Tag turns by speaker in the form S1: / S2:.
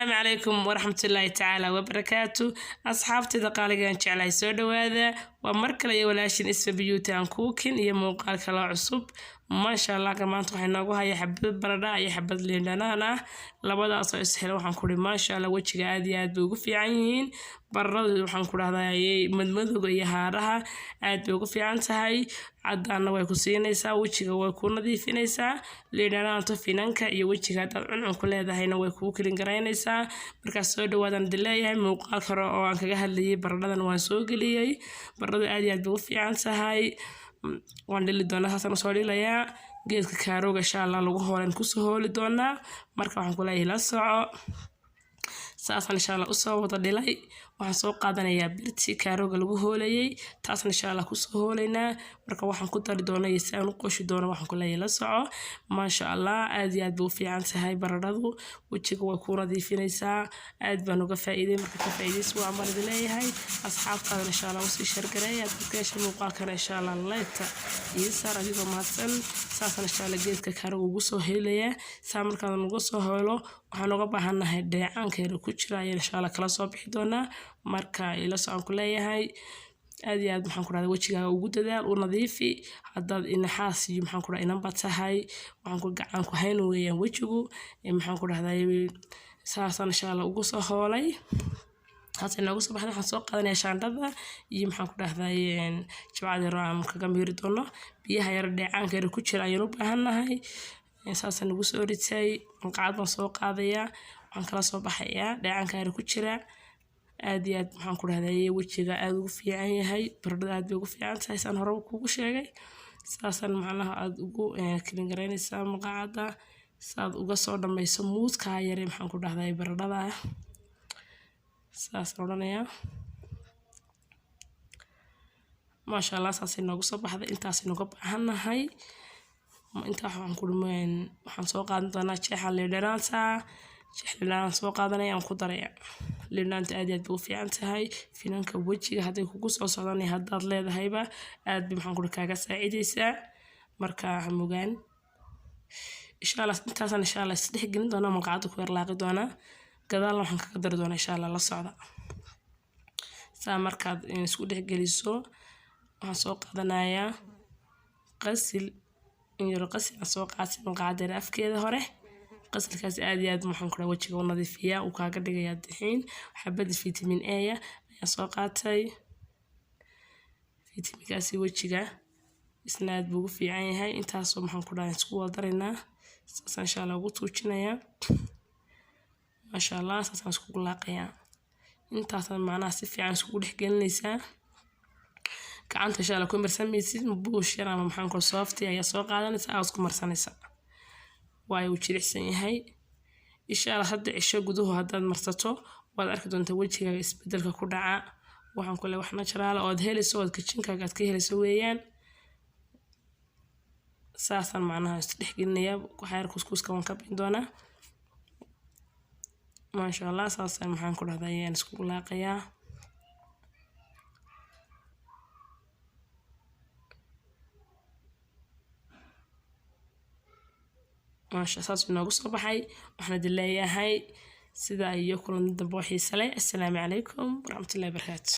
S1: السلام عليكم ورحمة الله تعالى وبركاته. أصحابتي دقالقان جعلي سو دوادا ومركل يا ولاشين اسم بيوتان كوكين يا موقال كلا عصب ما شاء الله كمان waxay noogu haya xabad baradha iyo xabad liin dhanaan ah labadaas oo is helo waxaan ku ri ma sha Allah wajiga aad iyo aad bay ugu fiican yihiin baradhadu waxaan ku raahday madmadowga iyo haaraha aad bay ugu fiican tahay cadana way ku siinaysaa wajiga way ku nadiifinaysaa liin dhanaanta finanka iyo wajiga dad cuncun ku leedahayna way ku kilin garaynaysaa marka soo dhawaadan dileeyahay muuqaal karo oo aan kaga hadlayay baradhadan waan soo galiyay baradhadu aad iyo aad bay ugu fiican tahay waan dhili doonaa hasan soo dhilayaa geedka kaarooga insha Allah lagu hoolan ku soo hooli doonaa marka waxaan ku leeyahay la soco saasan insha Allah u soo wada dhilay waxaan soo qaadanayaa birti kaarooga lagu hoolayay taasna insha Allah ku soo hooleynaa marka waxaan ku dari doonaa isaan u qoshi doonaa waxaan ku leeyahay la soco ma sha Allah aad iyo aad buu fiican tahay baradhadu wajiga way ku nadiifinaysaa aad baan uga faa'iiday marka ka faa'iidayso waa mar leeyahay asxaabtaada insha Allah usii shargareeyaa dadka muuqaalkan insha Allah leeta iyo saar adigoo mahadsan saasan insha Allah geedka kaarooga ugu soo heelaya saa markaan ugu soo hoolo waxaan uga baahanahay dheecaankeeda ku jira ayaan insha Allah kala soo bixi doonaa marka ila soo ku leeyahay aad iyo aad waxaan ku raaday wajigaaga ugu dadaal u nadiifi haddaad inaxaas iyo maxaan ku raaday inanba tahay waxaan ku gacan ku hayn weeyaan wajigu maxaan ku raadayay saasan insha Allah ugu soo hoolay haddii nagu soo baxday waxaan soo qaadanaya shaandhada iyo maxaan ku raadayay jabcada raam kaga miiri doono biyaha yar dheecaankeeda ku jira ayaan u baahanahay saasan ugu soo ritay qacad baan soo qaadayaa waxaan kala soo baxayaa dheecaankeeda ku jira aad iyo aad waxaan ku raadayay wajiga aad ugu fiican yahay baradhada aad bay ugu fiican tahay saan hore kuugu sheegay saasan macnaha aad ugu kilin garaynaysaa maqaacada saad uga soo dhamayso muuska yar maxaan ku raadayay baradhada saas oranaya ma sha Allah saas inoogu soo baxday intaas inooga baahanahay inta waxaan ku dhumeen waxaan soo qaadan doonaa jeexa leedhanaanta jeexlaan soo qaadanaya aan ku daraya leedhanaanta aad iyo aad buu fiican tahay finanka wajiga haday kugu soo socdaan haddaad leedahayba aad bi maxaan ku kaaga saacidaysaa marka hamugaan insha Allah intaasan insha Allah isdhex gelin doona maqaacada ku yarlaaqi doona gadaal waxaan kaga dari doonaa insha Allah la socda saa markaad isku dhex geliso waxaan soo qaadanayaa qasil in yar qasil soo qaatay maqaacada afkeeda hore qasilkaas aad iyo aad waxaan ku wajiga u nadiifiyaa uu kaaga dhigayaa dixiin xabad vitamin A ayaa soo qaatay vitaminkaasi wajiga isna aad buu u fiican yahay intaas oo maxaan ku dhahay isku wada dareynaa saas insha Allah ugu tuujinayaa ما شاء الله أساسا اسكو لاقيا انت معناها سفي عن اسكو دخ gelinaysa gacanta insha Allah ku marsanaysid buush yar ama maxaan ku soofti ayaa soo qaadanaysa aad isku marsanaysa way u jiricsan yahay insha Allah hadda cisho guduhu haddaad marsato waad arki doontaa wajigaaga isbedelka ku dhaca waxaan ku leeyahay wax natural oo aad helayso oo kitchenkaaga aad ka helayso weeyaan saasan macnaha isdhex gelinaya waxa yar kuskuuska waan ka bixin doonaa ما شاء الله ساسا maxaan ku raahday aan isku laaqayaa ما شاء الله saas inoogu soo baxay waxaan dileeyahay sida iyo kulan dambe xiiso leh assalaamu calaykum waraxmatullaahi wabarakaatuh